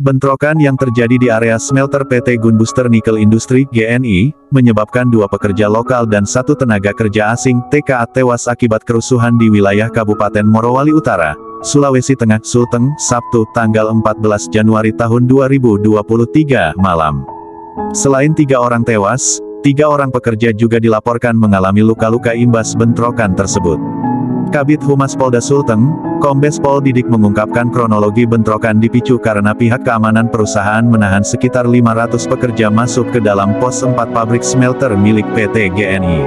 Bentrokan yang terjadi di area smelter PT Gunbuster Nickel Industri (GNI) menyebabkan 2 pekerja lokal dan 1 tenaga kerja asing (TKA) tewas akibat kerusuhan di wilayah Kabupaten Morowali Utara, Sulawesi Tengah, Sulteng, Sabtu, tanggal 14 Januari tahun 2023 malam. Selain 3 orang tewas, 3 orang pekerja juga dilaporkan mengalami luka-luka imbas bentrokan tersebut. Kabid Humas Polda Sulteng, Kombes Pol Didik mengungkapkan kronologi bentrokan dipicu karena pihak keamanan perusahaan menahan sekitar 500 pekerja masuk ke dalam pos 4 pabrik smelter milik PT GNI.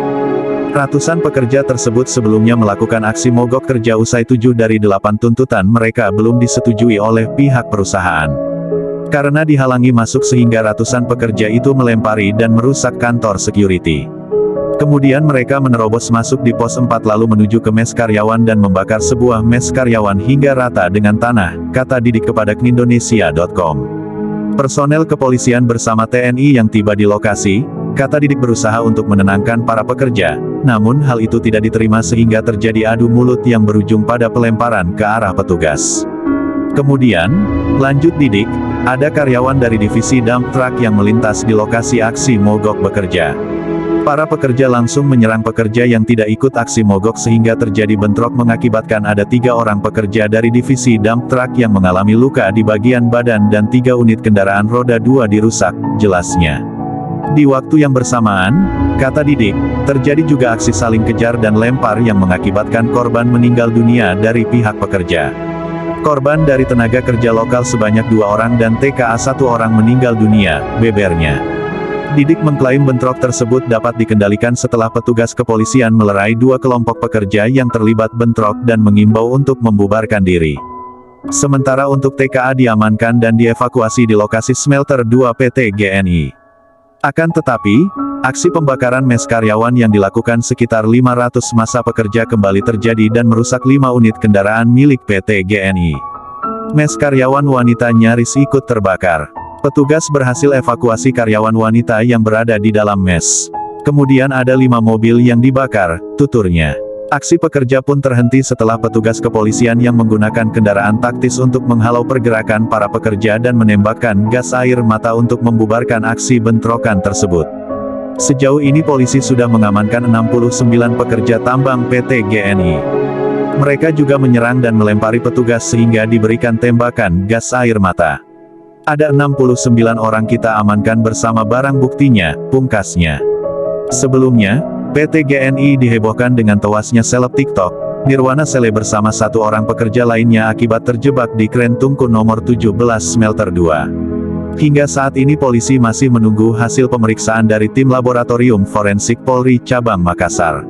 Ratusan pekerja tersebut sebelumnya melakukan aksi mogok kerja usai 7 dari 8 tuntutan mereka belum disetujui oleh pihak perusahaan. Karena dihalangi masuk sehingga ratusan pekerja itu melempari dan merusak kantor security. Kemudian mereka menerobos masuk di pos 4 lalu menuju ke mes karyawan dan membakar sebuah mes karyawan hingga rata dengan tanah, kata Didik kepada Indonesia.com. Personel kepolisian bersama TNI yang tiba di lokasi, kata Didik berusaha untuk menenangkan para pekerja, namun hal itu tidak diterima sehingga terjadi adu mulut yang berujung pada pelemparan ke arah petugas. Kemudian, lanjut Didik, ada karyawan dari divisi dump truck yang melintas di lokasi aksi mogok bekerja. Para pekerja langsung menyerang pekerja yang tidak ikut aksi mogok sehingga terjadi bentrok mengakibatkan ada 3 orang pekerja dari divisi dump truck yang mengalami luka di bagian badan dan 3 unit kendaraan roda 2 dirusak, jelasnya. Di waktu yang bersamaan, kata Didik, terjadi juga aksi saling kejar dan lempar yang mengakibatkan korban meninggal dunia dari pihak pekerja. Korban dari tenaga kerja lokal sebanyak 2 orang dan TKA 1 orang meninggal dunia, bebernya. Didik mengklaim bentrok tersebut dapat dikendalikan setelah petugas kepolisian melerai 2 kelompok pekerja yang terlibat bentrok dan mengimbau untuk membubarkan diri. Sementara untuk TKA diamankan dan dievakuasi di lokasi smelter 2 PT GNI. Akan tetapi, aksi pembakaran mes karyawan yang dilakukan sekitar 500 massa pekerja kembali terjadi dan merusak 5 unit kendaraan milik PT GNI. Mes karyawan wanita nyaris ikut terbakar. Petugas berhasil evakuasi karyawan wanita yang berada di dalam mes. Kemudian ada 5 mobil yang dibakar, tuturnya. Aksi pekerja pun terhenti setelah petugas kepolisian yang menggunakan kendaraan taktis untuk menghalau pergerakan para pekerja dan menembakkan gas air mata untuk membubarkan aksi bentrokan tersebut. Sejauh ini polisi sudah mengamankan 69 pekerja tambang PT GNI. Mereka juga menyerang dan melempari petugas sehingga diberikan tembakan gas air mata. Ada 69 orang kita amankan bersama barang buktinya, pungkasnya. Sebelumnya, PT GNI dihebohkan dengan tewasnya seleb TikTok, Nirwana Sele bersama 1 orang pekerja lainnya akibat terjebak di kren tungku nomor 17 smelter 2. Hingga saat ini polisi masih menunggu hasil pemeriksaan dari tim laboratorium forensik Polri Cabang Makassar.